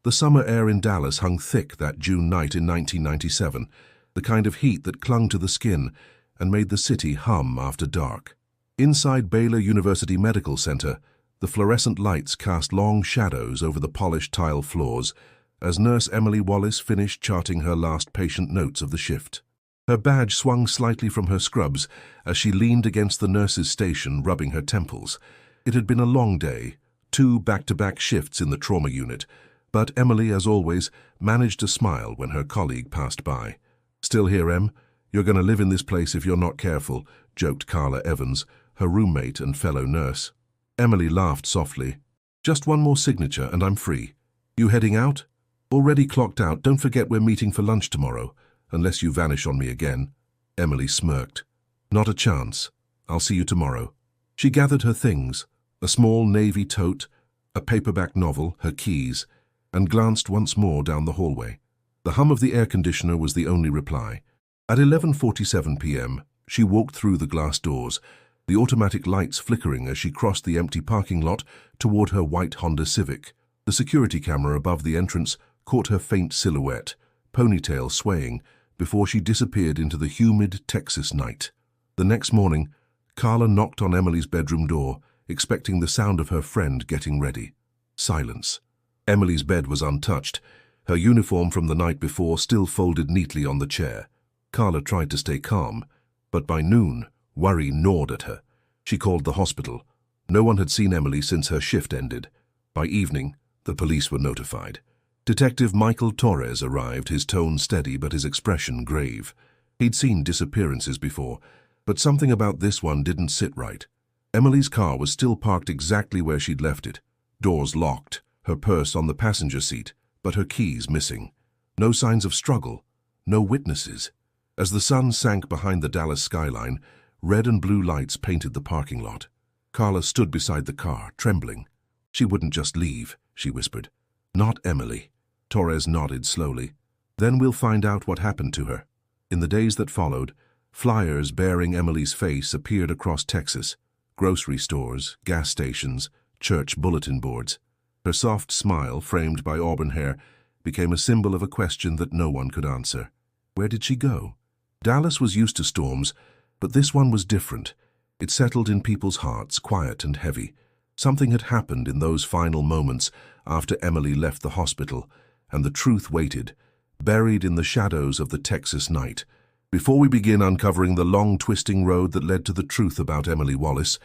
The summer air in Dallas hung thick that June night in 1997, the kind of heat that clung to the skin and made the city hum after dark. Inside Baylor University Medical Center, the fluorescent lights cast long shadows over the polished tile floors as Nurse Emily Wallace finished charting her last patient notes of the shift. Her badge swung slightly from her scrubs as she leaned against the nurse's station, rubbing her temples. It had been a long day, 2 back-to-back shifts in the trauma unit, but Emily, as always, managed to smile when her colleague passed by. "Still here, Em? You're going to live in this place if you're not careful," joked Carla Evans, her roommate and fellow nurse. Emily laughed softly. "Just one more signature and I'm free. You heading out?" "Already clocked out. Don't forget we're meeting for lunch tomorrow, unless you vanish on me again." Emily smirked. "Not a chance. I'll see you tomorrow." She gathered her things, a small navy tote, a paperback novel, her keys, and glanced once more down the hallway. The hum of the air conditioner was the only reply. At 11:47 p.m., she walked through the glass doors, the automatic lights flickering as she crossed the empty parking lot toward her white Honda Civic. The security camera above the entrance caught her faint silhouette, ponytail swaying, before she disappeared into the humid Texas night. The next morning, Carla knocked on Emily's bedroom door, expecting the sound of her friend getting ready. Silence. Emily's bed was untouched, her uniform from the night before still folded neatly on the chair. Carla tried to stay calm, but by noon, worry gnawed at her. She called the hospital. No one had seen Emily since her shift ended. By evening, the police were notified. Detective Michael Torres arrived, his tone steady but his expression grave. He'd seen disappearances before, but something about this one didn't sit right. Emily's car was still parked exactly where she'd left it, doors locked, her purse on the passenger seat, but her keys missing. No signs of struggle, no witnesses. As the sun sank behind the Dallas skyline, red and blue lights painted the parking lot. Carla stood beside the car, trembling. "She wouldn't just leave," she whispered. "Not Emily." Torres nodded slowly. "Then we'll find out what happened to her." In the days that followed, flyers bearing Emily's face appeared across Texas. Grocery stores, gas stations, church bulletin boards. Her soft smile, framed by auburn hair, became a symbol of a question that no one could answer. Where did she go? Dallas was used to storms, but this one was different. It settled in people's hearts, quiet and heavy. Something had happened in those final moments after Emily left the hospital, and the truth waited, buried in the shadows of the Texas night. Before we begin uncovering the long, twisting road that led to the truth about Emily Wallace,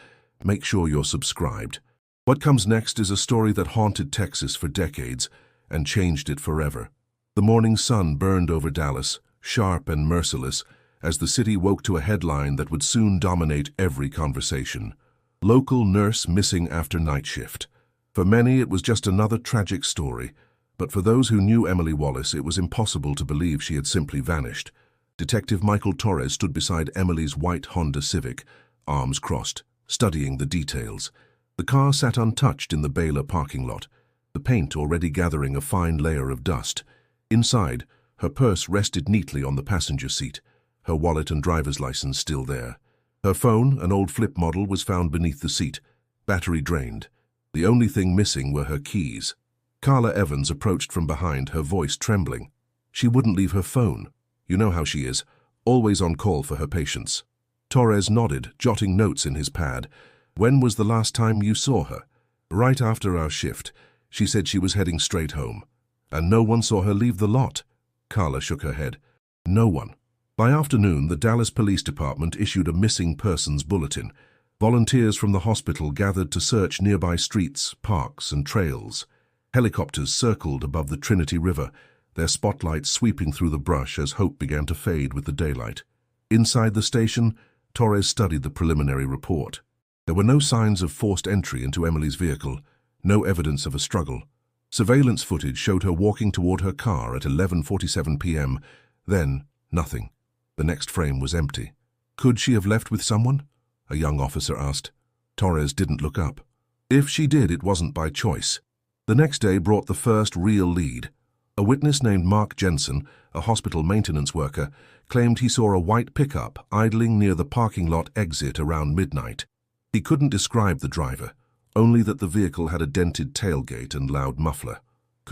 make sure you're subscribed. What comes next is a story that haunted Texas for decades and changed it forever. The morning sun burned over Dallas, sharp and merciless, as the city woke to a headline that would soon dominate every conversation. Local nurse missing after night shift. For many, it was just another tragic story, but for those who knew Emily Wallace, it was impossible to believe she had simply vanished. Detective Michael Torres stood beside Emily's white Honda Civic, arms crossed, studying the details. The car sat untouched in the Baylor parking lot, the paint already gathering a fine layer of dust. Inside, her purse rested neatly on the passenger seat, her wallet and driver's license still there. Her phone, an old flip model, was found beneath the seat, battery drained. The only thing missing were her keys. Carla Evans approached from behind, her voice trembling. She wouldn't leave her phone. You know how she is, always on call for her patients. Torres nodded, jotting notes in his pad. "When was the last time you saw her?" "Right after our shift. She said she was heading straight home." "And no one saw her leave the lot?" Carla shook her head. "No one." By afternoon, the Dallas Police Department issued a missing persons bulletin. Volunteers from the hospital gathered to search nearby streets, parks, and trails. Helicopters circled above the Trinity River, their spotlights sweeping through the brush as hope began to fade with the daylight. Inside the station, Torres studied the preliminary report. There were no signs of forced entry into Emily's vehicle, no evidence of a struggle. Surveillance footage showed her walking toward her car at 11:47 p.m. Then, nothing. The next frame was empty. Could she have left with someone? A young officer asked. Torres didn't look up. If she did, it wasn't by choice. The next day brought the first real lead. A witness named Mark Jensen, a hospital maintenance worker, claimed he saw a white pickup idling near the parking lot exit around midnight. He couldn't describe the driver, only that the vehicle had a dented tailgate and loud muffler.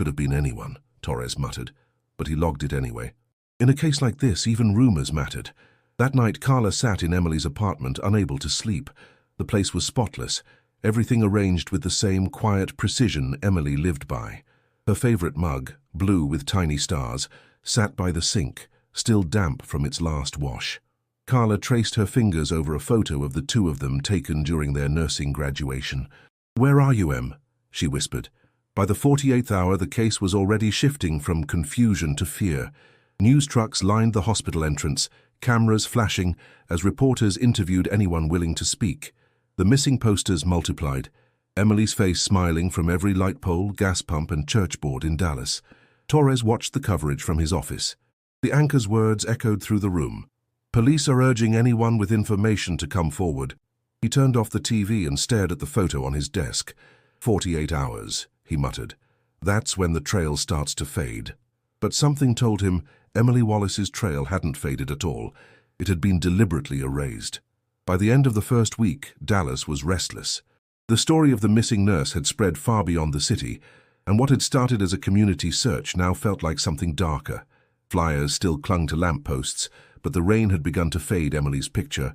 Could have been anyone, Torres muttered, but he logged it anyway. In a case like this, even rumors mattered. That night, Carla sat in Emily's apartment, unable to sleep. The place was spotless, everything arranged with the same quiet precision Emily lived by. Her favorite mug, blue with tiny stars, sat by the sink, still damp from its last wash. Carla traced her fingers over a photo of the two of them taken during their nursing graduation. "Where are you, Em?" she whispered. By the 48th hour, the case was already shifting from confusion to fear. News trucks lined the hospital entrance, cameras flashing as reporters interviewed anyone willing to speak. The missing posters multiplied, Emily's face smiling from every light pole, gas pump and church board in Dallas. Torres watched the coverage from his office. The anchor's words echoed through the room. "Police are urging anyone with information to come forward." He turned off the TV and stared at the photo on his desk. 48 hours, he muttered. That's when the trail starts to fade. But something told him Emily Wallace's trail hadn't faded at all. It had been deliberately erased. By the end of the first week, Dallas was restless. The story of the missing nurse had spread far beyond the city, and what had started as a community search now felt like something darker. Flyers still clung to lampposts, but the rain had begun to fade Emily's picture,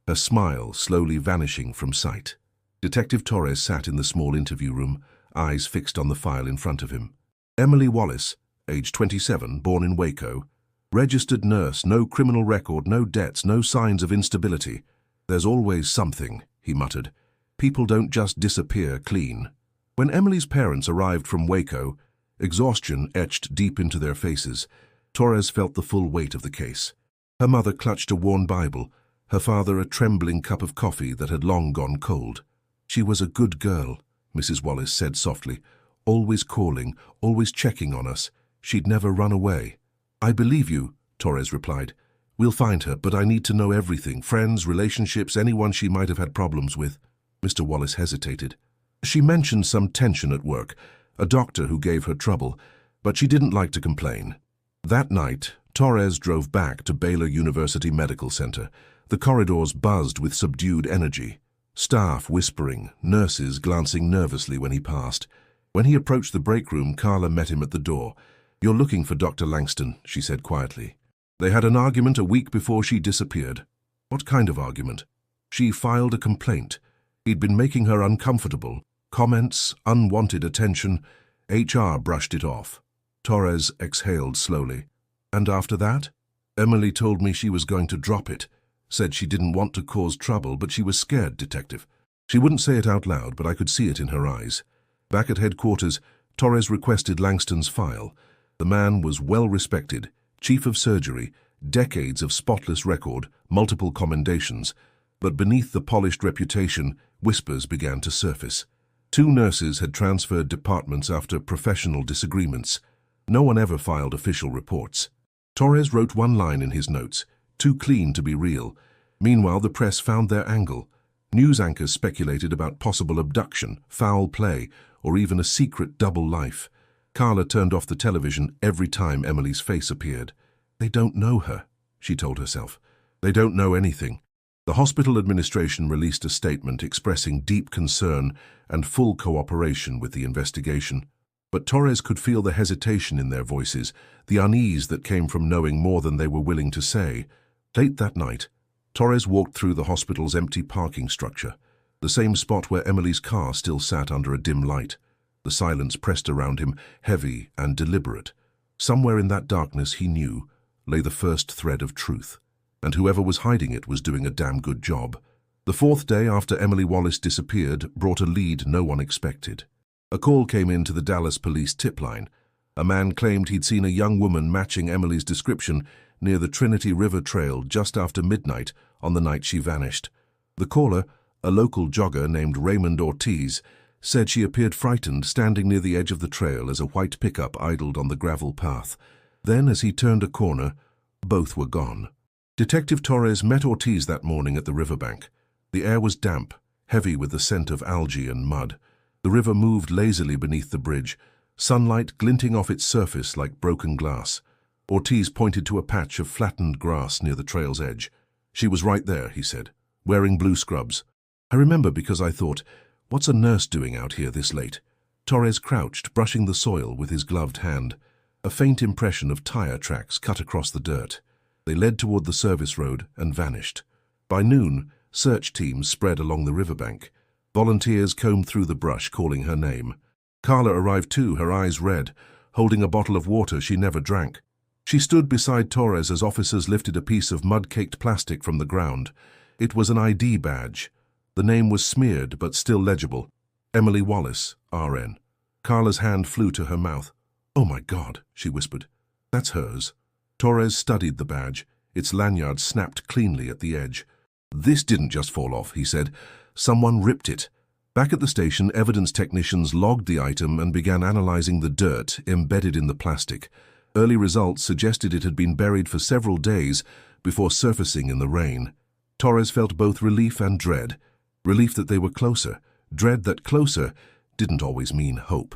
her smile slowly vanishing from sight. Detective Torres sat in the small interview room, eyes fixed on the file in front of him. Emily Wallace, age 27, born in Waco. Registered nurse, no criminal record, no debts, no signs of instability. "There's always something," he muttered. "People don't just disappear clean." When Emily's parents arrived from Waco, exhaustion etched deep into their faces, Torres felt the full weight of the case. Her mother clutched a worn Bible, her father a trembling cup of coffee that had long gone cold. "She was a good girl," Mrs. Wallace said softly, "always calling, always checking on us. She'd never run away." "I believe you," Torres replied. "We'll find her, but I need to know everything, friends, relationships, anyone she might have had problems with." Mr. Wallace hesitated. "She mentioned some tension at work, a doctor who gave her trouble, but she didn't like to complain." That night, Torres drove back to Baylor University Medical Center. The corridors buzzed with subdued energy. Staff whispering, nurses glancing nervously when he passed. When he approached the break room, Carla met him at the door. "You're looking for Dr. Langston," she said quietly. "They had an argument a week before she disappeared." "What kind of argument?" "She filed a complaint. He'd been making her uncomfortable. Comments, unwanted attention. HR brushed it off." Torres exhaled slowly. "And after that?" "Emily told me she was going to drop it. Said she didn't want to cause trouble, but she was scared, Detective. She wouldn't say it out loud, but I could see it in her eyes." Back at headquarters, Torres requested Langston's file. The man was well respected, chief of surgery, decades of spotless record, multiple commendations. But beneath the polished reputation, whispers began to surface. 2 nurses had transferred departments after professional disagreements. No one ever filed official reports. Torres wrote one line in his notes, "Too clean to be real." Meanwhile, the press found their angle. News anchors speculated about possible abduction, foul play, or even a secret double life. Carla turned off the television every time Emily's face appeared. "They don't know her," she told herself. "They don't know anything." The hospital administration released a statement expressing deep concern and full cooperation with the investigation. But Torres could feel the hesitation in their voices, the unease that came from knowing more than they were willing to say. Late that night, Torres walked through the hospital's empty parking structure, the same spot where Emily's car still sat under a dim light. The silence pressed around him, heavy and deliberate. Somewhere in that darkness, he knew, lay the first thread of truth. And whoever was hiding it was doing a damn good job. The 4th day after Emily Wallace disappeared brought a lead no one expected. A call came in to the Dallas police tip line. A man claimed he'd seen a young woman matching Emily's description near the Trinity River Trail just after midnight on the night she vanished. The caller, a local jogger named Raymond Ortiz, said she appeared frightened standing near the edge of the trail as a white pickup idled on the gravel path. Then, as he turned a corner, both were gone. Detective Torres met Ortiz that morning at the riverbank. The air was damp, heavy with the scent of algae and mud. The river moved lazily beneath the bridge, sunlight glinting off its surface like broken glass. Ortiz pointed to a patch of flattened grass near the trail's edge. "She was right there," he said, "wearing blue scrubs. I remember because I thought, what's a nurse doing out here this late?" Torres crouched, brushing the soil with his gloved hand. A faint impression of tire tracks cut across the dirt. They led toward the service road and vanished. By noon, search teams spread along the riverbank. Volunteers combed through the brush, calling her name. Carla arrived too, her eyes red, holding a bottle of water she never drank. She stood beside Torres as officers lifted a piece of mud-caked plastic from the ground. It was an ID badge. The name was smeared, but still legible. Emily Wallace, RN. Carla's hand flew to her mouth. "Oh my God," she whispered. "That's hers." Torres studied the badge. Its lanyard snapped cleanly at the edge. "This didn't just fall off," he said. "Someone ripped it." Back at the station, evidence technicians logged the item and began analyzing the dirt embedded in the plastic. Early results suggested it had been buried for several days before surfacing in the rain. Torres felt both relief and dread. Relief that they were closer, dread that closer didn't always mean hope.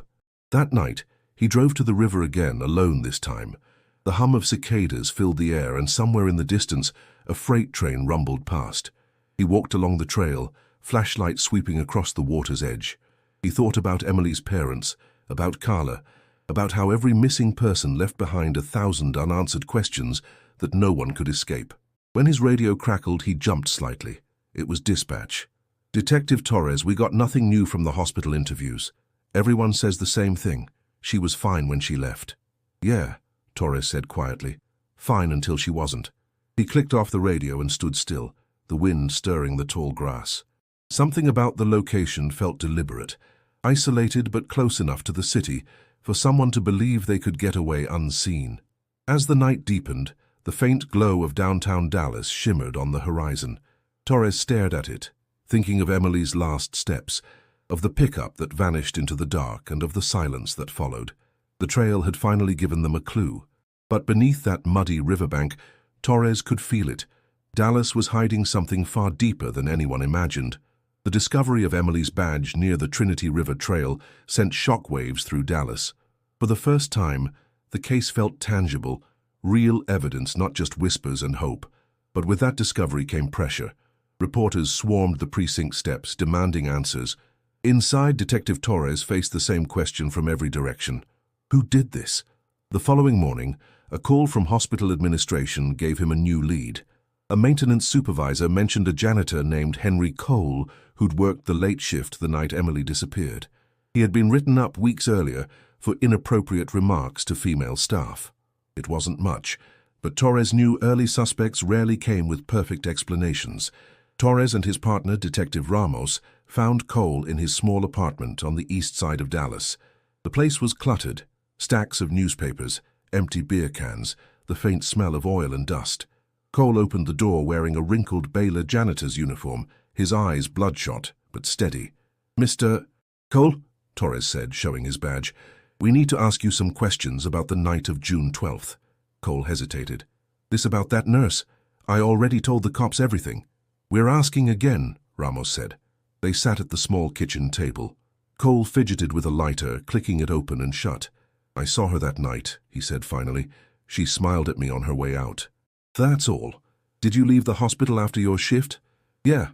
That night, he drove to the river again, alone this time. The hum of cicadas filled the air, and somewhere in the distance, a freight train rumbled past. He walked along the trail, flashlight sweeping across the water's edge. He thought about Emily's parents, about Carla, about how every missing person left behind 1,000 unanswered questions that no one could escape. When his radio crackled, he jumped slightly. It was dispatch. "Detective Torres, we got nothing new from the hospital interviews. Everyone says the same thing. She was fine when she left." "Yeah," Torres said quietly. "Fine until she wasn't." He clicked off the radio and stood still, the wind stirring the tall grass. Something about the location felt deliberate, isolated but close enough to the city for someone to believe they could get away unseen. As the night deepened, the faint glow of downtown Dallas shimmered on the horizon. Torres stared at it, thinking of Emily's last steps, of the pickup that vanished into the dark and of the silence that followed. The trail had finally given them a clue. But beneath that muddy riverbank, Torres could feel it. Dallas was hiding something far deeper than anyone imagined. The discovery of Emily's badge near the Trinity River Trail sent shockwaves through Dallas. For the first time, the case felt tangible, real evidence, not just whispers and hope. But with that discovery came pressure. Reporters swarmed the precinct steps, demanding answers. Inside, Detective Torres faced the same question from every direction. Who did this? The following morning, a call from hospital administration gave him a new lead. A maintenance supervisor mentioned a janitor named Henry Cole who'd worked the late shift the night Emily disappeared. He had been written up weeks earlier for inappropriate remarks to female staff. It wasn't much, but Torres knew early suspects rarely came with perfect explanations. Torres and his partner, Detective Ramos, found Cole in his small apartment on the east side of Dallas. The place was cluttered, stacks of newspapers, empty beer cans, the faint smell of oil and dust. Cole opened the door wearing a wrinkled Baylor janitor's uniform, his eyes bloodshot but steady. "Mr. Cole," Torres said, showing his badge, "we need to ask you some questions about the night of June 12th. Cole hesitated. "This about that nurse? I already told the cops everything." "We're asking again," Ramos said. They sat at the small kitchen table. Cole fidgeted with a lighter, clicking it open and shut. "I saw her that night," he said finally. "She smiled at me on her way out." "That's all. Did you leave the hospital after your shift?" "Yeah,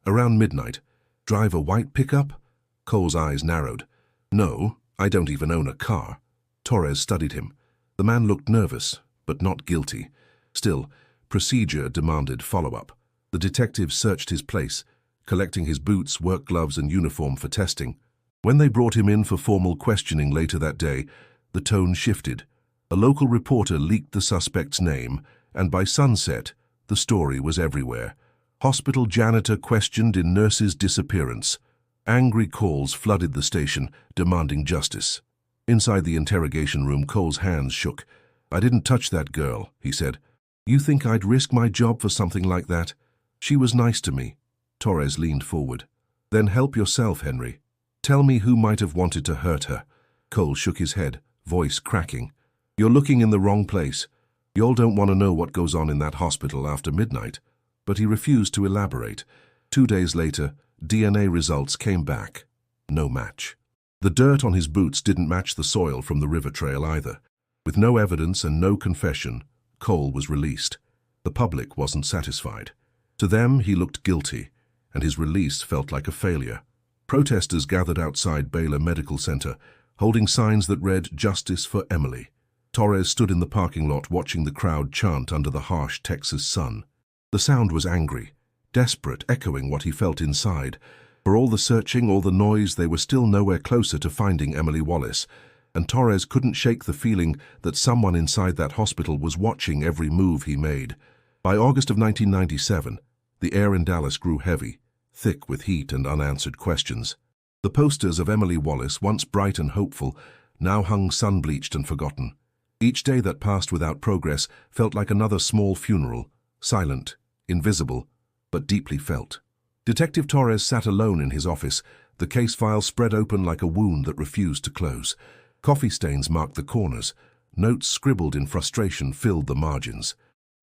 around midnight." "Drive a white pickup?" Cole's eyes narrowed. "No, I don't even own a car." Torres studied him. The man looked nervous, but not guilty. Still, procedure demanded follow-up. The detective searched his place, collecting his boots, work gloves, and uniform for testing. When they brought him in for formal questioning later that day, the tone shifted. A local reporter leaked the suspect's name, and by sunset, the story was everywhere. Hospital janitor questioned in nurse's disappearance. Angry calls flooded the station, demanding justice. Inside the interrogation room, Cole's hands shook. "I didn't touch that girl," he said. "You think I'd risk my job for something like that? She was nice to me." Torres leaned forward. "Then help yourself, Henry. Tell me who might have wanted to hurt her." Cole shook his head, voice cracking. "You're looking in the wrong place. Y'all don't want to know what goes on in that hospital after midnight." But he refused to elaborate. 2 days later, DNA results came back. No match. The dirt on his boots didn't match the soil from the river trail either. With no evidence and no confession, Cole was released. The public wasn't satisfied. To them, he looked guilty, and his release felt like a failure. Protesters gathered outside Baylor Medical Center, holding signs that read, "Justice for Emily." Torres stood in the parking lot watching the crowd chant under the harsh Texas sun. The sound was angry, desperate, echoing what he felt inside. For all the searching, all the noise, they were still nowhere closer to finding Emily Wallace, and Torres couldn't shake the feeling that someone inside that hospital was watching every move he made. By August of 1997, the air in Dallas grew heavy, thick with heat and unanswered questions. The posters of Emily Wallace, once bright and hopeful, now hung sun-bleached and forgotten. Each day that passed without progress felt like another small funeral, silent, invisible, but deeply felt. Detective Torres sat alone in his office, the case file spread open like a wound that refused to close. Coffee stains marked the corners. Notes scribbled in frustration filled the margins.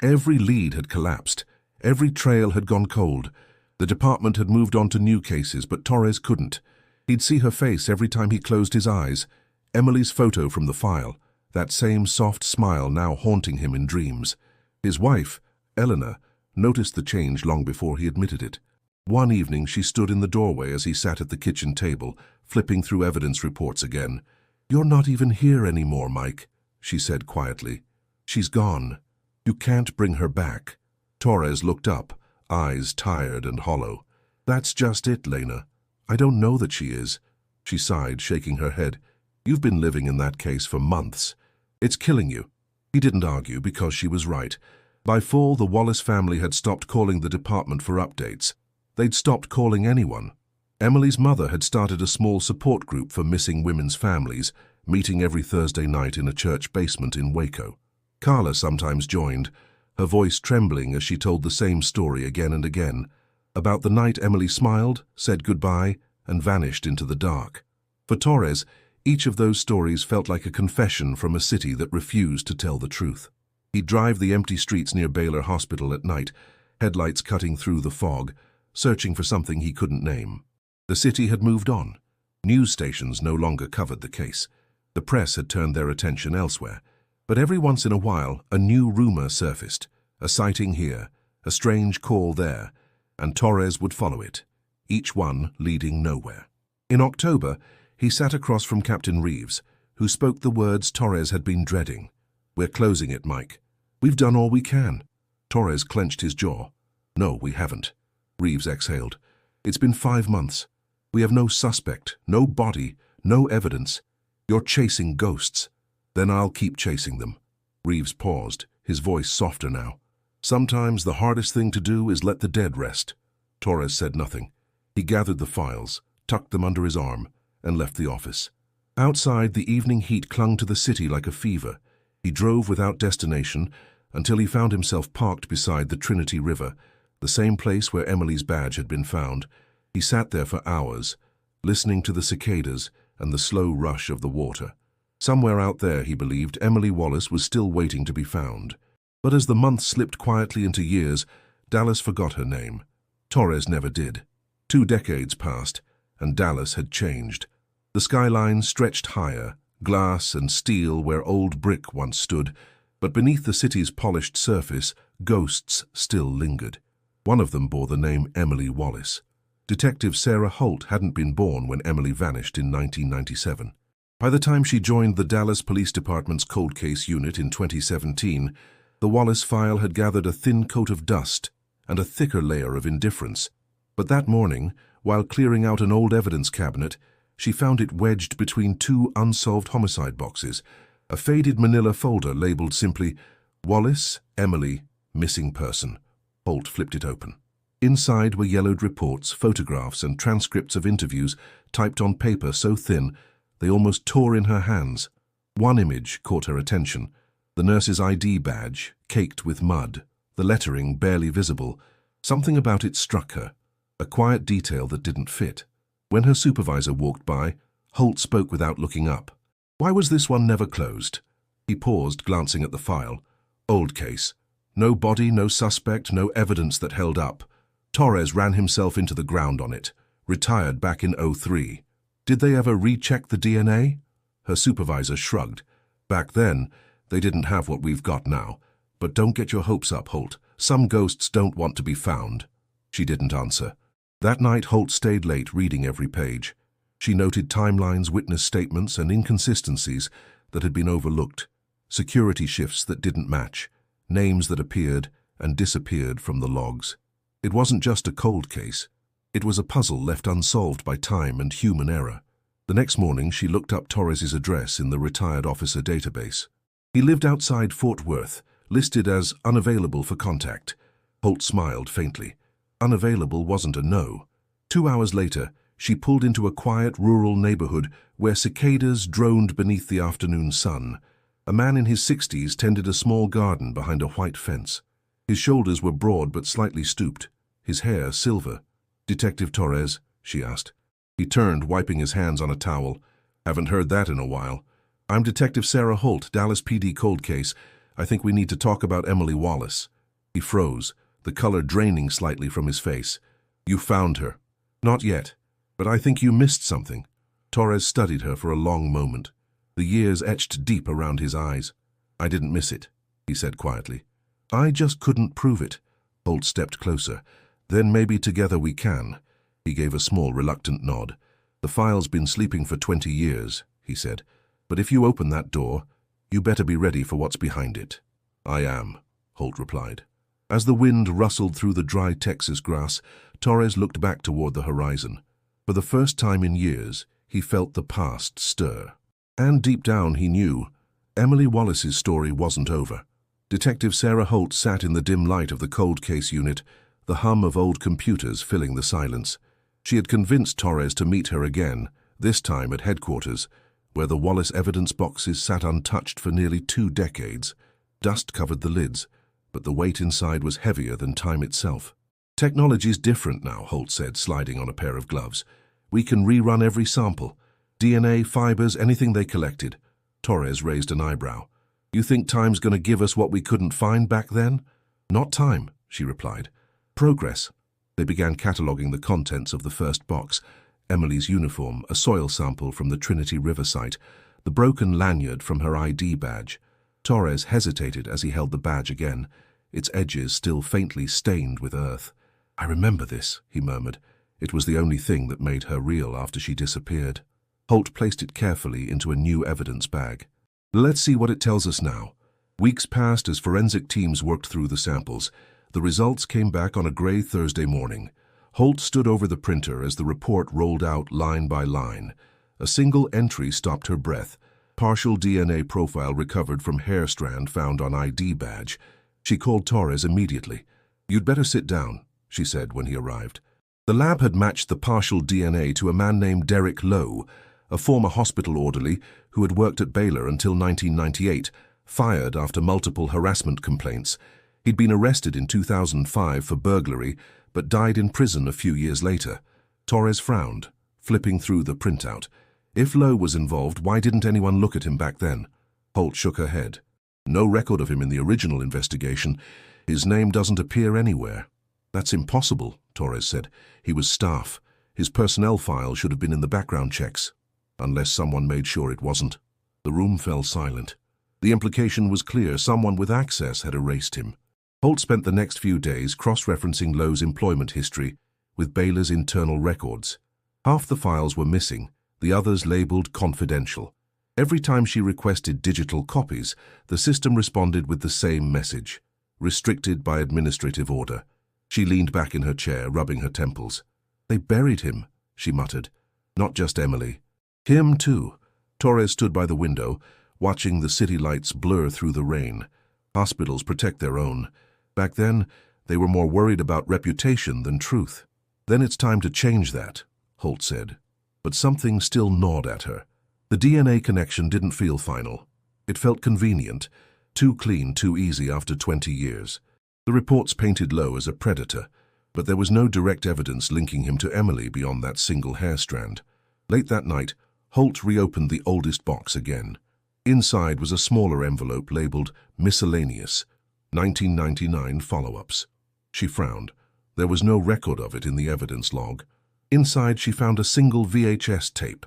Every lead had collapsed. Every trail had gone cold. The department had moved on to new cases, but Torres couldn't. He'd see her face every time he closed his eyes. Emily's photo from the file, that same soft smile now haunting him in dreams. His wife, Eleanor, noticed the change long before he admitted it. One evening she stood in the doorway as he sat at the kitchen table, flipping through evidence reports again. "You're not even here anymore, Mike," she said quietly. "She's gone. You can't bring her back." Torres looked up, eyes tired and hollow. "That's just it, Lena. I don't know that she is." She sighed, shaking her head. "You've been living in that case for months. It's killing you." He didn't argue because she was right. By fall, the Wallace family had stopped calling the department for updates. They'd stopped calling anyone. Emily's mother had started a small support group for missing women's families, meeting every Thursday night in a church basement in Waco. Carla sometimes joined, her voice trembling as she told the same story again and again, about the night Emily smiled, said goodbye, and vanished into the dark. For Torres, each of those stories felt like a confession from a city that refused to tell the truth. He'd drive the empty streets near Baylor Hospital at night, headlights cutting through the fog, searching for something he couldn't name. The city had moved on. News stations no longer covered the case. The press had turned their attention elsewhere. But every once in a while, a new rumor surfaced, a sighting here, a strange call there, and Torres would follow it, each one leading nowhere. In October, he sat across from Captain Reeves, who spoke the words Torres had been dreading. "We're closing it, Mike. We've done all we can." Torres clenched his jaw. "No, we haven't." Reeves exhaled. "It's been 5 months. We have no suspect, no body, no evidence. You're chasing ghosts. Then I'll keep chasing them." Reeves paused, his voice softer now. "Sometimes the hardest thing to do is let the dead rest." Torres said nothing. He gathered the files, tucked them under his arm, and left the office. Outside, the evening heat clung to the city like a fever. He drove without destination until he found himself parked beside the Trinity River, the same place where Emily's badge had been found. He sat there for hours, listening to the cicadas and the slow rush of the water. Somewhere out there, he believed, Emily Wallace was still waiting to be found. But as the months slipped quietly into years, Dallas forgot her name. Torres never did. 2 decades passed, and Dallas had changed. The skyline stretched higher, glass and steel where old brick once stood, but beneath the city's polished surface, ghosts still lingered. One of them bore the name Emily Wallace. Detective Sarah Holt hadn't been born when Emily vanished in 1997. By the time she joined the Dallas Police Department's cold case unit in 2017, the Wallace file had gathered a thin coat of dust and a thicker layer of indifference. But that morning, while clearing out an old evidence cabinet, she found it wedged between 2 unsolved homicide boxes, a faded manila folder labeled simply, "Wallace, Emily, Missing Person." Holt flipped it open. Inside were yellowed reports, photographs, and transcripts of interviews typed on paper so thin they almost tore in her hands. One image caught her attention, the nurse's ID badge, caked with mud, the lettering barely visible. Something about it struck her, a quiet detail that didn't fit. When her supervisor walked by, Holt spoke without looking up. "Why was this one never closed?" He paused, glancing at the file. "Old case. No body, no suspect, no evidence that held up. Torres ran himself into the ground on it. Retired back in 2003. Did they ever recheck the DNA?" Her supervisor shrugged. "Back then, they didn't have what we've got now. But don't get your hopes up, Holt. Some ghosts don't want to be found." She didn't answer. That night, Holt stayed late reading every page. She noted timelines, witness statements, and inconsistencies that had been overlooked, security shifts that didn't match, names that appeared and disappeared from the logs. It wasn't just a cold case. It was a puzzle left unsolved by time and human error. The next morning, she looked up Torres's address in the retired officer database. He lived outside Fort Worth, listed as unavailable for contact. Holt smiled faintly. Unavailable wasn't a no. 2 hours later, she pulled into a quiet rural neighborhood where cicadas droned beneath the afternoon sun. A man in his 60s tended a small garden behind a white fence. His shoulders were broad but slightly stooped, his hair silver. "Detective Torres?" she asked. He turned, wiping his hands on a towel. "Haven't heard that in a while." "I'm Detective Sarah Holt, Dallas PD cold case. I think we need to talk about Emily Wallace." He froze, the color draining slightly from his face. "You found her?" "Not yet, but I think you missed something." Torres studied her for a long moment. The years etched deep around his eyes. "I didn't miss it," he said quietly. "I just couldn't prove it." Holt stepped closer. "Then maybe together we can." He gave a small, reluctant nod. "The file's been sleeping for 20 years, he said. "But if you open that door, you better be ready for what's behind it." "I am," Holt replied. As the wind rustled through the dry Texas grass, Torres looked back toward the horizon. For the first time in years, he felt the past stir. And deep down he knew, Emily Wallace's story wasn't over. Detective Sarah Holt sat in the dim light of the cold case unit, the hum of old computers filling the silence. She had convinced Torres to meet her again, this time at headquarters, where the Wallace evidence boxes sat untouched for nearly 2 decades. Dust covered the lids, but the weight inside was heavier than time itself. "Technology's different now," Holt said, sliding on a pair of gloves. "We can rerun every sample. DNA, fibers, anything they collected." Torres raised an eyebrow. "You think time's going to give us what we couldn't find back then?" "Not time," she replied. "Progress." They began cataloging the contents of the first box. Emily's uniform, a soil sample from the Trinity River site, the broken lanyard from her ID badge. Torres hesitated as he held the badge again, its edges still faintly stained with earth. "I remember this," he murmured. It was the only thing that made her real after she disappeared. Holt placed it carefully into a new evidence bag. "Let's see what it tells us now." Weeks passed as forensic teams worked through the samples. The results came back on a gray Thursday morning. Holt stood over the printer as the report rolled out line by line. A single entry stopped her breath. Partial DNA profile recovered from hair strand found on ID badge. She called Torres immediately. "You'd better sit down," she said when he arrived. The lab had matched the partial DNA to a man named Derek Lowe, a former hospital orderly who had worked at Baylor until 1998, fired after multiple harassment complaints. He'd been arrested in 2005 for burglary, but died in prison a few years later. Torres frowned, flipping through the printout. If Lowe was involved, why didn't anyone look at him back then? Holt shook her head. "No record of him in the original investigation. His name doesn't appear anywhere." "That's impossible," Torres said. "He was staff. His personnel file should have been in the background checks. Unless someone made sure it wasn't." The room fell silent. The implication was clear. Someone with access had erased him. Holt spent the next few days cross-referencing Lowe's employment history with Baylor's internal records. Half the files were missing, the others labeled confidential. Every time she requested digital copies, the system responded with the same message: restricted by administrative order. She leaned back in her chair, rubbing her temples. "They buried him," she muttered. "Not just Emily. Him, too." Torres stood by the window, watching the city lights blur through the rain. Hospitals protect their own. Back then, they were more worried about reputation than truth. "Then it's time to change that," Holt said. But something still gnawed at her. The DNA connection didn't feel final. It felt convenient, too clean, too easy after 20 years. The reports painted Lowe as a predator, but there was no direct evidence linking him to Emily beyond that single hair strand. Late that night, Holt reopened the oldest box again. Inside was a smaller envelope labeled Miscellaneous, 1999 follow-ups. She frowned. There was no record of it in the evidence log. Inside she found a single VHS tape,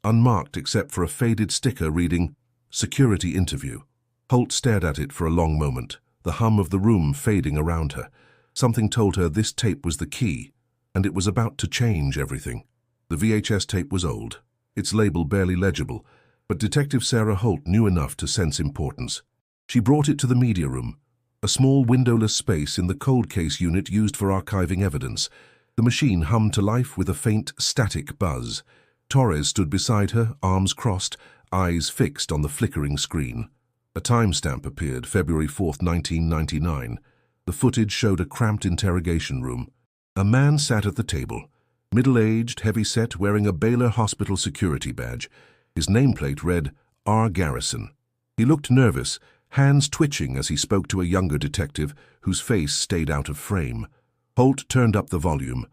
unmarked except for a faded sticker reading, "Security Interview." Holt stared at it for a long moment, the hum of the room fading around her. Something told her this tape was the key. And it was about to change everything. The VHS tape was old, its label barely legible, but Detective Sarah Holt knew enough to sense importance. She brought it to the media room, a small windowless space in the cold case unit used for archiving evidence. The machine hummed to life with a faint, static buzz. Torres stood beside her, arms crossed, eyes fixed on the flickering screen. A timestamp appeared, February 4th, 1999. The footage showed a cramped interrogation room. A man sat at the table, middle-aged, heavy-set, wearing a Baylor Hospital security badge. His nameplate read, R. Garrison. He looked nervous, hands twitching as he spoke to a younger detective whose face stayed out of frame. Holt turned up the volume.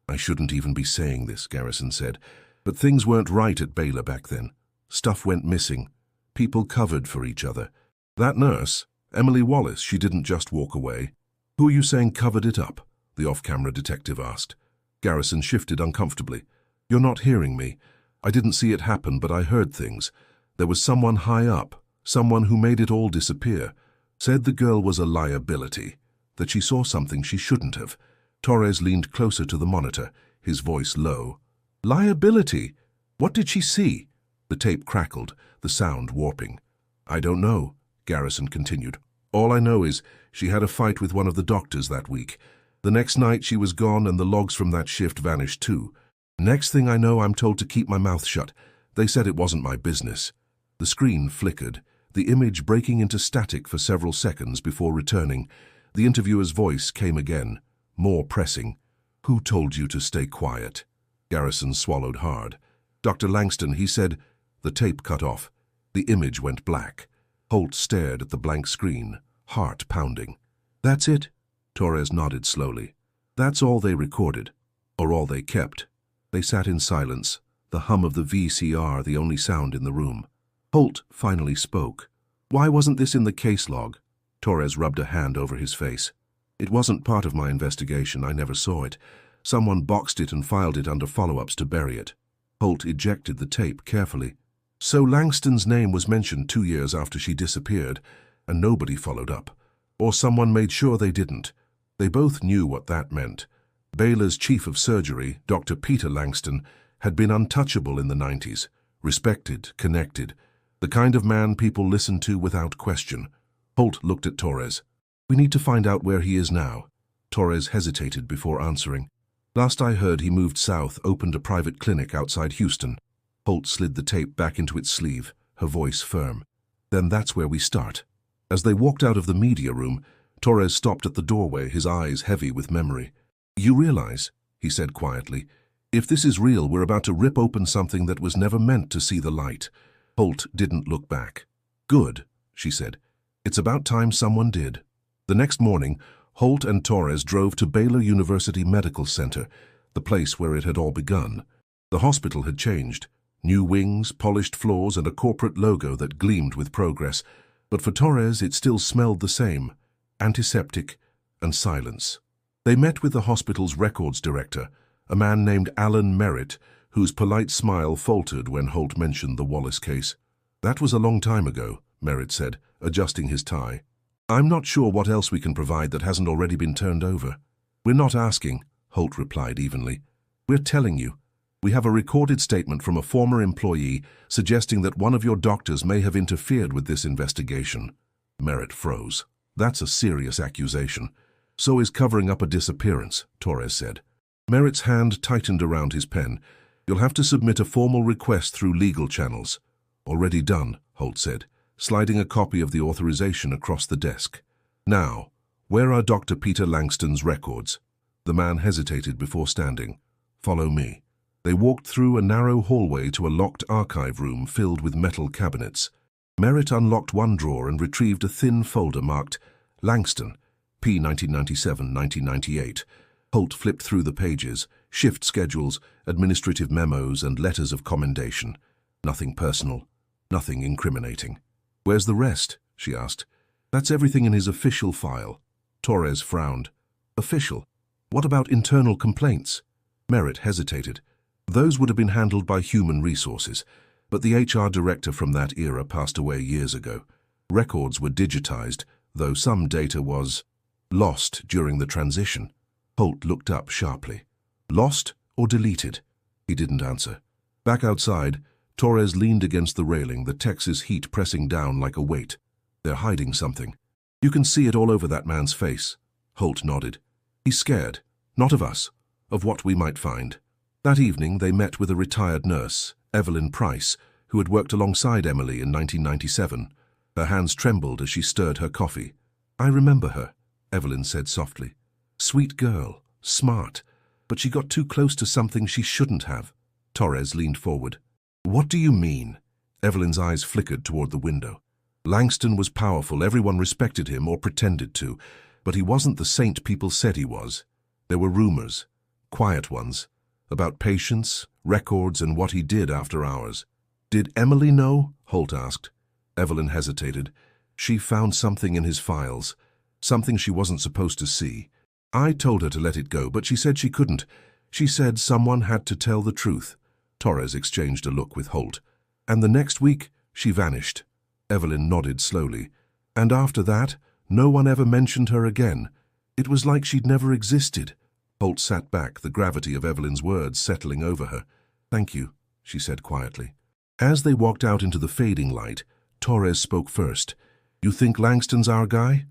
"I shouldn't even be saying this," Garrison said, "but things weren't right at Baylor back then. Stuff went missing. People covered for each other. That nurse, Emily Wallace, she didn't just walk away." "Who are you saying covered it up?" the off-camera detective asked. Garrison shifted uncomfortably. "You're not hearing me. I didn't see it happen, but I heard things. There was someone high up, someone who made it all disappear. Said the girl was a liability, that she saw something she shouldn't have." Torres leaned closer to the monitor, his voice low. "Liability? What did she see?" The tape crackled, the sound warping. "I don't know," Garrison continued. "All I know is she had a fight with one of the doctors that week. The next night she was gone and the logs from that shift vanished too. Next thing I know, I'm told to keep my mouth shut. They said it wasn't my business." The screen flickered, the image breaking into static for several seconds before returning. The interviewer's voice came again, more pressing. "Who told you to stay quiet?" Garrison swallowed hard. "Dr. Langston, he said—" The tape cut off. The image went black. Holt stared at the blank screen, heart pounding. "That's it?" Torres nodded slowly. "That's all they recorded, or all they kept." They sat in silence, the hum of the VCR the only sound in the room. Holt finally spoke. "Why wasn't this in the case log?" Torres rubbed a hand over his face. "It wasn't part of my investigation. I never saw it. Someone boxed it and filed it under follow-ups to bury it." Holt ejected the tape carefully. "So Langston's name was mentioned 2 years after she disappeared, and nobody followed up. Or someone made sure they didn't. They both knew what that meant. Baylor's chief of surgery, Dr. Peter Langston, had been untouchable in the 90s, respected, connected, the kind of man people listened to without question." Holt looked at Torres. "We need to find out where he is now." Torres hesitated before answering. "Last I heard, he moved south, opened a private clinic outside Houston." Holt slid the tape back into its sleeve, her voice firm. "Then that's where we start." As they walked out of the media room, Torres stopped at the doorway, his eyes heavy with memory. "You realize," he said quietly, "if this is real, we're about to rip open something that was never meant to see the light." Holt didn't look back. "Good," she said. "It's about time someone did." The next morning, Holt and Torres drove to Baylor University Medical Center, the place where it had all begun. The hospital had changed. New wings, polished floors, and a corporate logo that gleamed with progress. But for Torres, it still smelled the same: antiseptic and silence. They met with the hospital's records director, a man named Alan Merritt, whose polite smile faltered when Holt mentioned the Wallace case. "That was a long time ago," Merritt said, adjusting his tie. "I'm not sure what else we can provide that hasn't already been turned over." "We're not asking," Holt replied evenly. "We're telling you. We have a recorded statement from a former employee suggesting that one of your doctors may have interfered with this investigation." Merritt froze. "That's a serious accusation." "So is covering up a disappearance," Torres said. Merritt's hand tightened around his pen. "You'll have to submit a formal request through legal channels." "Already done," Holt said, sliding a copy of the authorization across the desk. "Now, where are Dr. Peter Langston's records?" The man hesitated before standing. "Follow me." They walked through a narrow hallway to a locked archive room filled with metal cabinets. Merritt unlocked one drawer and retrieved a thin folder marked Langston, P. 1997-1998. Holt flipped through the pages, shift schedules, administrative memos, and letters of commendation. Nothing personal, nothing incriminating. "Where's the rest?" she asked. "That's everything in his official file." Torres frowned. "Official? What about internal complaints?" Merritt hesitated. "Those would have been handled by human resources, but the HR director from that era passed away years ago. Records were digitized, though some data was lost during the transition." Holt looked up sharply. Lost or deleted? He didn't answer. Back outside, Torres leaned against the railing, the Texas heat pressing down like a weight. They're hiding something. You can see it all over that man's face. Holt nodded. He's scared. Not of us. Of what we might find. That evening they met with a retired nurse, Evelyn Price, who had worked alongside Emily in 1997. Her hands trembled as she stirred her coffee. I remember her, Evelyn said softly. Sweet girl, smart, but she got too close to something she shouldn't have. Torres leaned forward. What do you mean? Evelyn's eyes flickered toward the window. Langston was powerful, everyone respected him or pretended to, but he wasn't the saint people said he was. There were rumors, quiet ones, about patients, records, and what he did after hours. Did Emily know? Holt asked. Evelyn hesitated. She found something in his files, something she wasn't supposed to see. I told her to let it go, but she said she couldn't. She said someone had to tell the truth. Torres exchanged a look with Holt. And the next week, she vanished. Evelyn nodded slowly. And after that, no one ever mentioned her again. It was like she'd never existed. Holt sat back, the gravity of Evelyn's words settling over her. Thank you, she said quietly. As they walked out into the fading light, Torres spoke first. You think Langston's our guy?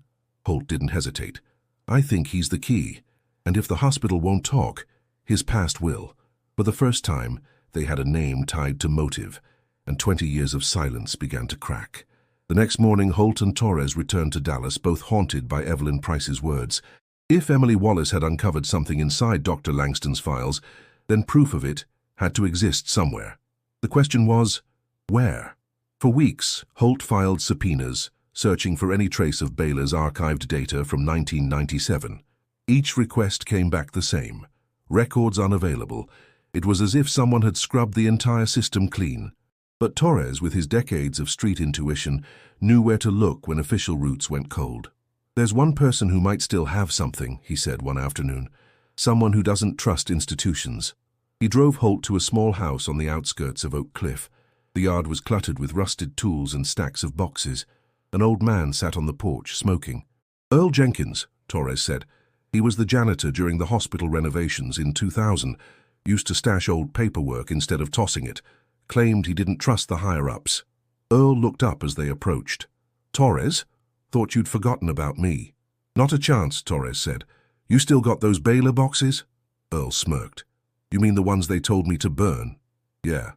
Holt didn't hesitate. I think he's the key. And if the hospital won't talk, his past will. For the first time, they had a name tied to motive, and 20 years of silence began to crack. The next morning, Holt and Torres returned to Dallas, both haunted by Evelyn Price's words. If Emily Wallace had uncovered something inside Dr. Langston's files, then proof of it had to exist somewhere. The question was, where? For weeks, Holt filed subpoenas, searching for any trace of Baylor's archived data from 1997. Each request came back the same. Records unavailable. It was as if someone had scrubbed the entire system clean. But Torres, with his decades of street intuition, knew where to look when official routes went cold. There's one person who might still have something, he said one afternoon. Someone who doesn't trust institutions. He drove Holt to a small house on the outskirts of Oak Cliff. The yard was cluttered with rusted tools and stacks of boxes. An old man sat on the porch, smoking. Earl Jenkins, Torres said. He was the janitor during the hospital renovations in 2000, used to stash old paperwork instead of tossing it, claimed he didn't trust the higher-ups. Earl looked up as they approached. Torres? Thought you'd forgotten about me. Not a chance, Torres said. You still got those Baylor boxes? Earl smirked. You mean the ones they told me to burn? Yeah.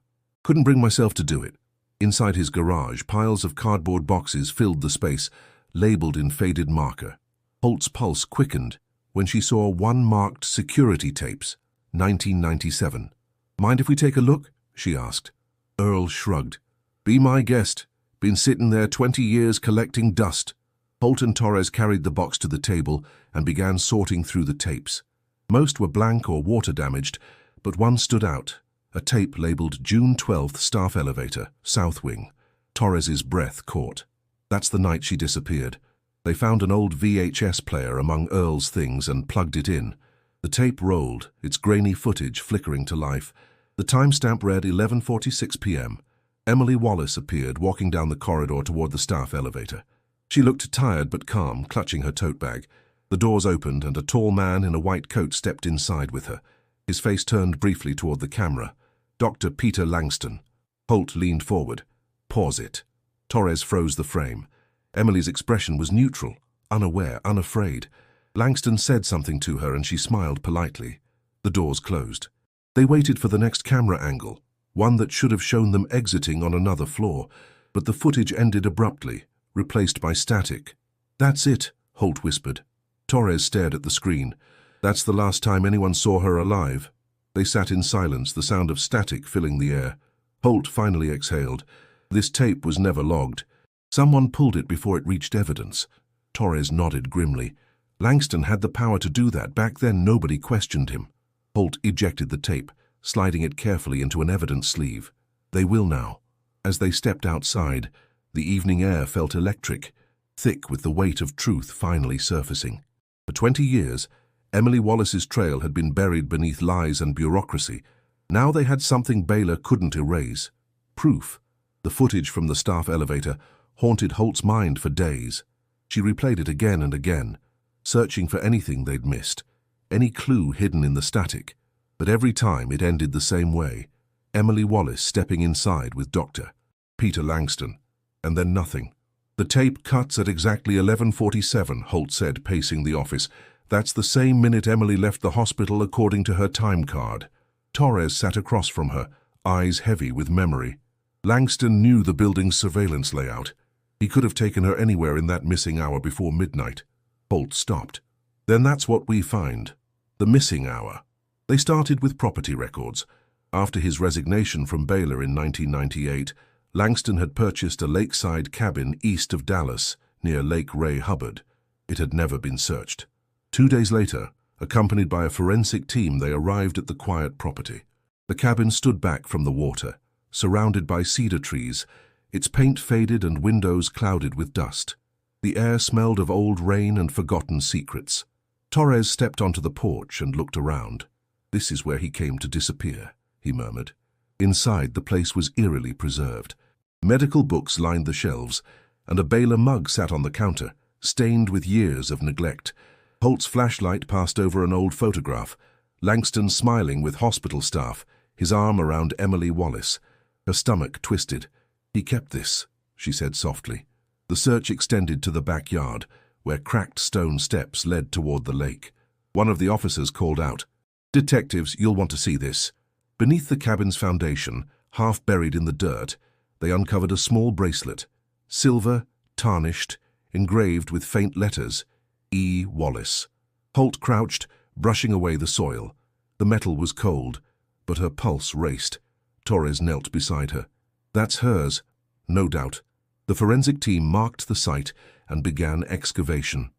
Couldn't bring myself to do it. Inside his garage, piles of cardboard boxes filled the space, labeled in faded marker. Holt's pulse quickened when she saw one marked security tapes, 1997. Mind if we take a look? She asked. Earl shrugged. Be my guest. Been sitting there 20 years collecting dust. Holt and Torres carried the box to the table and began sorting through the tapes. Most were blank or water-damaged, but one stood out, a tape labeled June 12th Staff Elevator, South Wing. Torres's breath caught. That's the night she disappeared. They found an old VHS player among Earl's things and plugged it in. The tape rolled, its grainy footage flickering to life. The timestamp read 11:46 p.m. Emily Wallace appeared, walking down the corridor toward the staff elevator. She looked tired but calm, clutching her tote bag. The doors opened and a tall man in a white coat stepped inside with her. His face turned briefly toward the camera. Dr. Peter Langston. Holt leaned forward. Pause it. Torres froze the frame. Emily's expression was neutral, unaware, unafraid. Langston said something to her and she smiled politely. The doors closed. They waited for the next camera angle, one that should have shown them exiting on another floor, but the footage ended abruptly, replaced by static. That's it, Holt whispered. Torres stared at the screen. That's the last time anyone saw her alive. They sat in silence, the sound of static filling the air. Holt finally exhaled. This tape was never logged. Someone pulled it before it reached evidence. Torres nodded grimly. Langston had the power to do that. Back then, nobody questioned him. Holt ejected the tape, sliding it carefully into an evidence sleeve. They will now. As they stepped outside, the evening air felt electric, thick with the weight of truth finally surfacing. For 20 years, Emily Wallace's trail had been buried beneath lies and bureaucracy. Now they had something Baylor couldn't erase. Proof. The footage from the staff elevator haunted Holt's mind for days. She replayed it again and again, searching for anything they'd missed, any clue hidden in the static. But every time it ended the same way. Emily Wallace stepping inside with Dr. Peter Langston. And then nothing. The tape cuts at exactly 11:47, Holt said, pacing the office. That's the same minute Emily left the hospital according to her time card. Torres sat across from her, eyes heavy with memory. Langston knew the building's surveillance layout. He could have taken her anywhere in that missing hour before midnight. Holt stopped. Then that's what we find. The missing hour. They started with property records. After his resignation from Baylor in 1998, Langston had purchased a lakeside cabin east of Dallas, near Lake Ray Hubbard. It had never been searched. 2 days later, accompanied by a forensic team, they arrived at the quiet property. The cabin stood back from the water, surrounded by cedar trees, its paint faded and windows clouded with dust. The air smelled of old rain and forgotten secrets. Torres stepped onto the porch and looked around. This is where he came to disappear, he murmured. Inside, the place was eerily preserved. Medical books lined the shelves, and a Baylor mug sat on the counter, stained with years of neglect. Holt's flashlight passed over an old photograph. Langston smiling with hospital staff, his arm around Emily Wallace. Her stomach twisted. He kept this, she said softly. The search extended to the backyard, where cracked stone steps led toward the lake. One of the officers called out, "Detectives, you'll want to see this." Beneath the cabin's foundation, half buried in the dirt, they uncovered a small bracelet, silver, tarnished, engraved with faint letters, E. Wallace. Holt crouched, brushing away the soil. The metal was cold, but her pulse raced. Torres knelt beside her. "That's hers, no doubt." The forensic team marked the site and began excavation.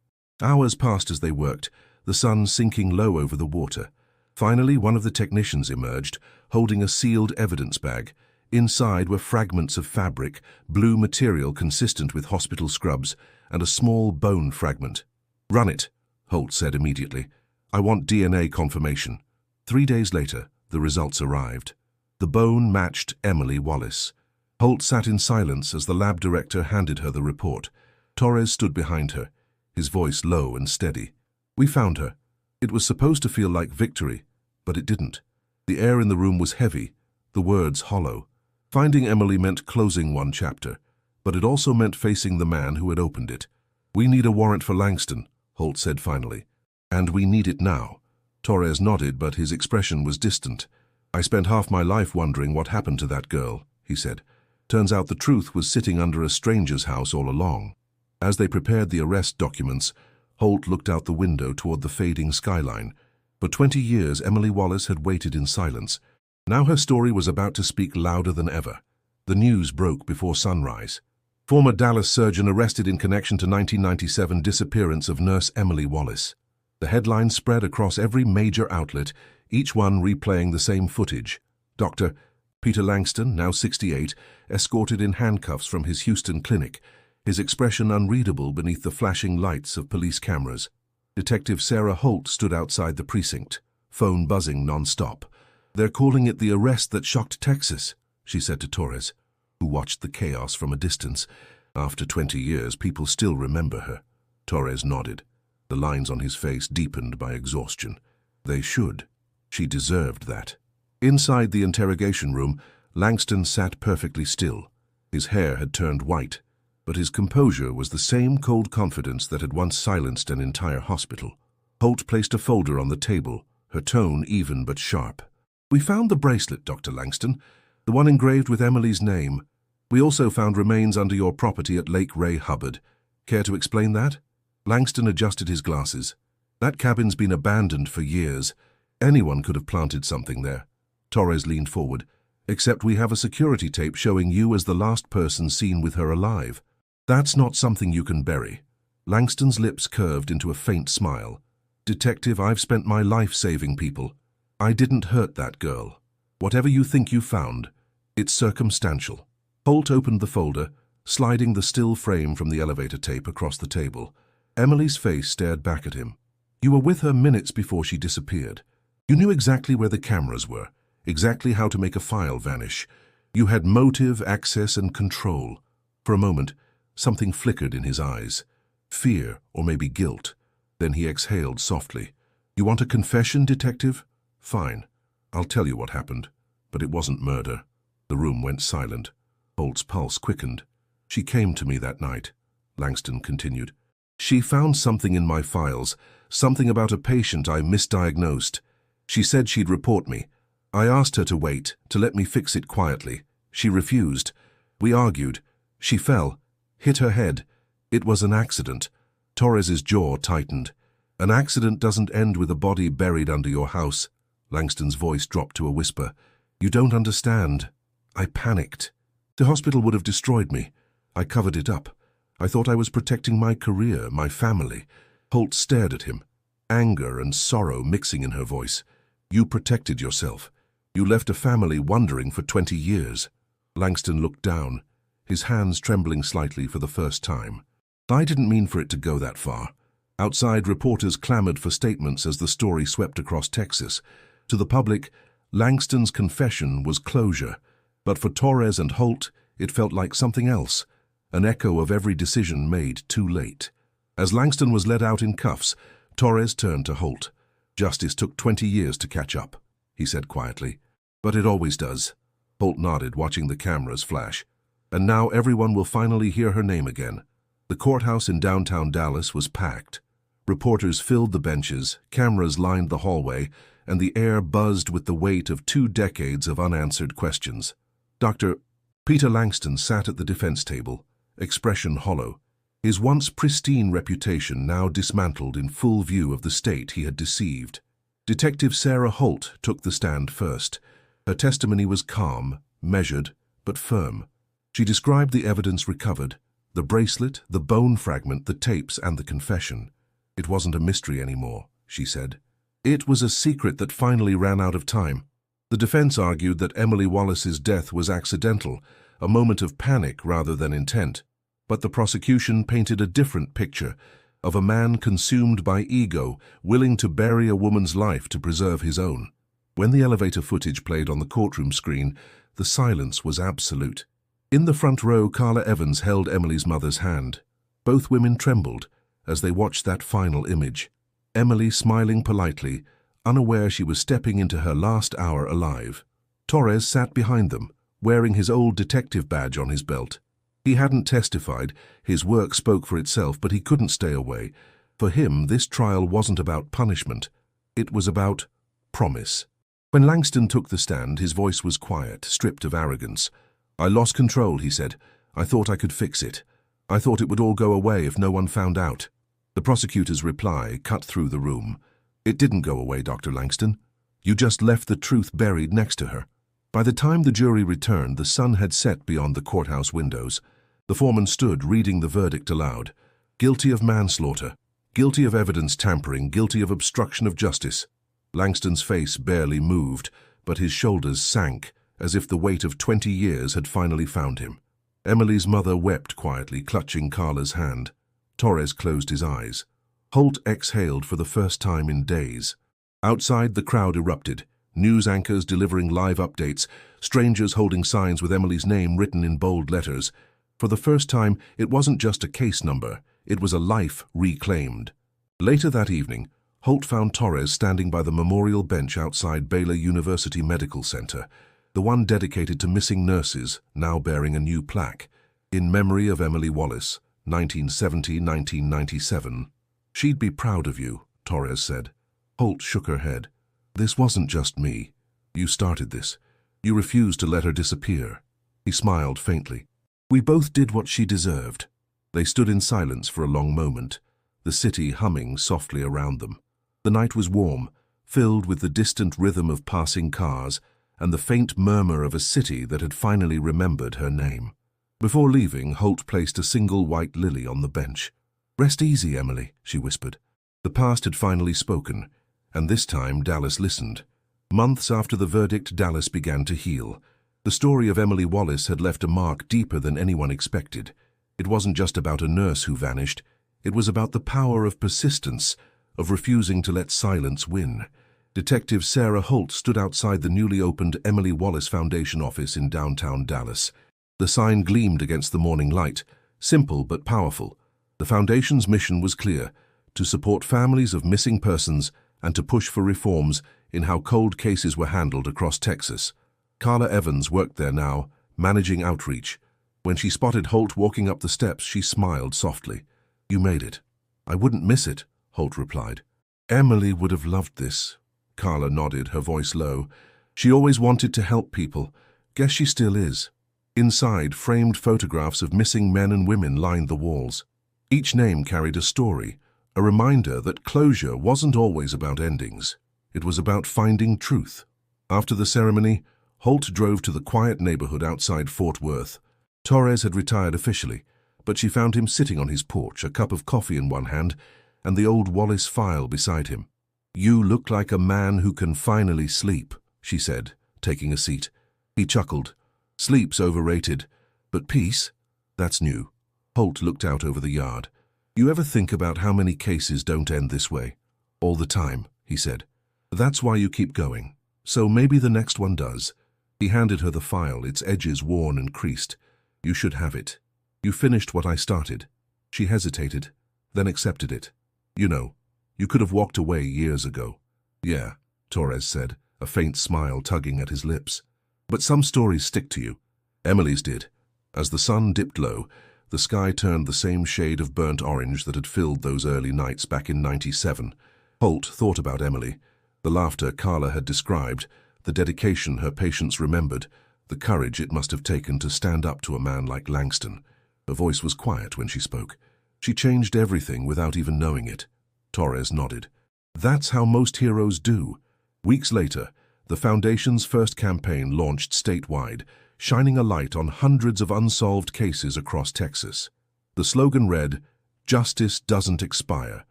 Hours passed as they worked, the sun sinking low over the water. Finally, one of the technicians emerged, holding a sealed evidence bag. Inside were fragments of fabric, blue material consistent with hospital scrubs, and a small bone fragment. "Run it," Holt said immediately. "I want DNA confirmation." 3 days later, the results arrived. The bone matched Emily Wallace. Holt sat in silence as the lab director handed her the report. Torres stood behind her, his voice low and steady. "We found her. It was supposed to feel like victory, but it didn't. The air in the room was heavy, the words hollow. Finding Emily meant closing one chapter, but it also meant facing the man who had opened it. "We need a warrant for Langston," Holt said finally. "And we need it now." Torres nodded, but his expression was distant. "I spent half my life wondering what happened to that girl," he said. "Turns out the truth was sitting under a stranger's house all along." As they prepared the arrest documents, Holt looked out the window toward the fading skyline. For 20 years, Emily Wallace had waited in silence. Now her story was about to speak louder than ever. The news broke before sunrise. Former Dallas surgeon arrested in connection to 1997 disappearance of nurse Emily Wallace. The headlines spread across every major outlet, each one replaying the same footage. Dr. Peter Langston, now 68, escorted in handcuffs from his Houston clinic, his expression unreadable beneath the flashing lights of police cameras. Detective Sarah Holt stood outside the precinct, phone buzzing non-stop. "They're calling it the arrest that shocked Texas," she said to Torres, who watched the chaos from a distance. After 20 years, people still remember her. Torres nodded. The lines on his face deepened by exhaustion. They should. She deserved that. Inside the interrogation room, Langston sat perfectly still. His hair had turned white, but his composure was the same cold confidence that had once silenced an entire hospital. Holt placed a folder on the table, her tone even but sharp. "We found the bracelet, Dr. Langston, the one engraved with Emily's name. We also found remains under your property at Lake Ray Hubbard. Care to explain that?" Langston adjusted his glasses. "That cabin's been abandoned for years. Anyone could have planted something there." Torres leaned forward. "Except we have a security tape showing you as the last person seen with her alive. That's not something you can bury." Langston's lips curved into a faint smile. "Detective, I've spent my life saving people. I didn't hurt that girl. Whatever you think you found, it's circumstantial." Holt opened the folder, sliding the still frame from the elevator tape across the table. Emily's face stared back at him. "You were with her minutes before she disappeared. You knew exactly where the cameras were, exactly how to make a file vanish. You had motive, access, and control." For a moment, something flickered in his eyes. Fear, or maybe guilt. Then he exhaled softly. "You want a confession, detective? Fine. I'll tell you what happened, but it wasn't murder. The room went silent. Holt's pulse quickened. She came to me that night, Langston continued. She found something in my files, something about a patient I misdiagnosed. She said she'd report me. I asked her to wait, to let me fix it quietly. She refused. We argued. She fell, hit her head. It was an accident. Torres's jaw tightened. An accident doesn't end with a body buried under your house. Langston's voice dropped to a whisper. You don't understand. I panicked. The hospital would have destroyed me. I covered it up. I thought I was protecting my career, my family. Holt stared at him, anger and sorrow mixing in her voice. You protected yourself. You left a family wondering for 20 years. Langston looked down, his hands trembling slightly for the first time. I didn't mean for it to go that far. Outside, reporters clamored for statements as the story swept across Texas. To the public, Langston's confession was closure, but for Torres and Holt, it felt like something else, an echo of every decision made too late. As Langston was led out in cuffs, Torres turned to Holt. Justice took 20 years to catch up, he said quietly. But it always does. Holt nodded, watching the cameras flash. And now everyone will finally hear her name again. The courthouse in downtown Dallas was packed. Reporters filled the benches, cameras lined the hallway, and the air buzzed with the weight of 2 decades of unanswered questions. Dr. Peter Langston sat at the defense table, expression hollow, his once pristine reputation now dismantled in full view of the state he had deceived. Detective Sarah Holt took the stand first. Her testimony was calm, measured, but firm. She described the evidence recovered, the bracelet, the bone fragment, the tapes, and the confession. It wasn't a mystery anymore, she said. It was a secret that finally ran out of time. The defense argued that Emily Wallace's death was accidental, a moment of panic rather than intent. But the prosecution painted a different picture of a man consumed by ego, willing to bury a woman's life to preserve his own. When the elevator footage played on the courtroom screen, the silence was absolute. In the front row, Carla Evans held Emily's mother's hand. Both women trembled as they watched that final image. Emily smiling politely, unaware she was stepping into her last hour alive. Torres sat behind them, wearing his old detective badge on his belt. He hadn't testified, his work spoke for itself, but he couldn't stay away. For him, this trial wasn't about punishment. It was about promise. When Langston took the stand, his voice was quiet, stripped of arrogance. I lost control, he said. I thought I could fix it. I thought it would all go away if no one found out. The prosecutor's reply cut through the room. It didn't go away, Dr. Langston. You just left the truth buried next to her. By the time the jury returned, the sun had set beyond the courthouse windows. The foreman stood, reading the verdict aloud. Guilty of manslaughter, guilty of evidence tampering, guilty of obstruction of justice. Langston's face barely moved, but his shoulders sank, as if the weight of 20 years had finally found him. Emily's mother wept quietly, clutching Carla's hand. Torres closed his eyes. Holt exhaled for the first time in days. Outside, the crowd erupted. News anchors delivering live updates, strangers holding signs with Emily's name written in bold letters. For the first time, it wasn't just a case number, it was a life reclaimed. Later that evening, Holt found Torres standing by the memorial bench outside Baylor University Medical Center, the one dedicated to missing nurses, now bearing a new plaque, in memory of Emily Wallace, 1970-1997. She'd be proud of you, Torres said. Holt shook her head. This wasn't just me. You started this. You refused to let her disappear. He smiled faintly. We both did what she deserved. They stood in silence for a long moment, the city humming softly around them. The night was warm, filled with the distant rhythm of passing cars and the faint murmur of a city that had finally remembered her name. Before leaving, Holt placed a single white lily on the bench. Rest easy, Emily, she whispered. The past had finally spoken, and this time Dallas listened. Months after the verdict, Dallas began to heal. The story of Emily Wallace had left a mark deeper than anyone expected. It wasn't just about a nurse who vanished. It was about the power of persistence, of refusing to let silence win. Detective Sarah Holt stood outside the newly opened Emily Wallace Foundation office in downtown Dallas. The sign gleamed against the morning light, simple but powerful. The foundation's mission was clear: to support families of missing persons and to push for reforms in how cold cases were handled across Texas. Carla Evans worked there now, managing outreach. When she spotted Holt walking up the steps, she smiled softly. "You made it." "I wouldn't miss it," Holt replied. "Emily would have loved this." Carla nodded, her voice low. "She always wanted to help people. Guess she still is." Inside, framed photographs of missing men and women lined the walls. Each name carried a story, a reminder that closure wasn't always about endings. It was about finding truth. After the ceremony, Holt drove to the quiet neighborhood outside Fort Worth. Torres had retired officially, but she found him sitting on his porch, a cup of coffee in one hand and the old Wallace file beside him. "You look like a man who can finally sleep," she said, taking a seat. He chuckled. "Sleep's overrated, but peace? That's new." Holt looked out over the yard. "You ever think about how many cases don't end this way?" "All the time," he said. "That's why you keep going. So maybe the next one does." He handed her the file, its edges worn and creased. "You should have it. You finished what I started." She hesitated, then accepted it. "You know, you could have walked away years ago." "Yeah," Torres said, a faint smile tugging at his lips. "But some stories stick to you." Emily's did. As the sun dipped low, the sky turned the same shade of burnt orange that had filled those early nights back in '97. Holt thought about Emily, the laughter Carla had described, the dedication her patients remembered, the courage it must have taken to stand up to a man like Langston. Her voice was quiet when she spoke. She changed everything without even knowing it. Torres nodded. "That's how most heroes do." Weeks later, the Foundation's first campaign launched statewide, shining a light on hundreds of unsolved cases across Texas. The slogan read, "Justice doesn't expire."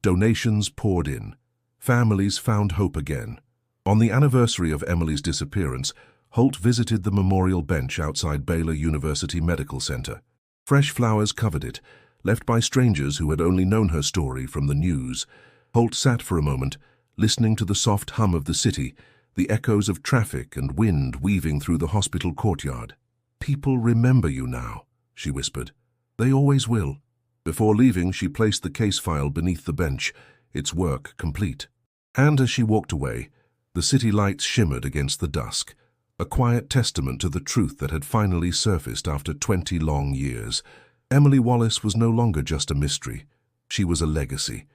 Donations poured in. Families found hope again. On the anniversary of Emily's disappearance, Holt visited the memorial bench outside Baylor University Medical Center. Fresh flowers covered it, left by strangers who had only known her story from the news. Holt sat for a moment, listening to the soft hum of the city, the echoes of traffic and wind weaving through the hospital courtyard. "People remember you now," she whispered. "They always will." Before leaving, she placed the case file beneath the bench, its work complete. And as she walked away, the city lights shimmered against the dusk, a quiet testament to the truth that had finally surfaced after 20 long years. Emily Wallace was no longer just a mystery. She was a legacy.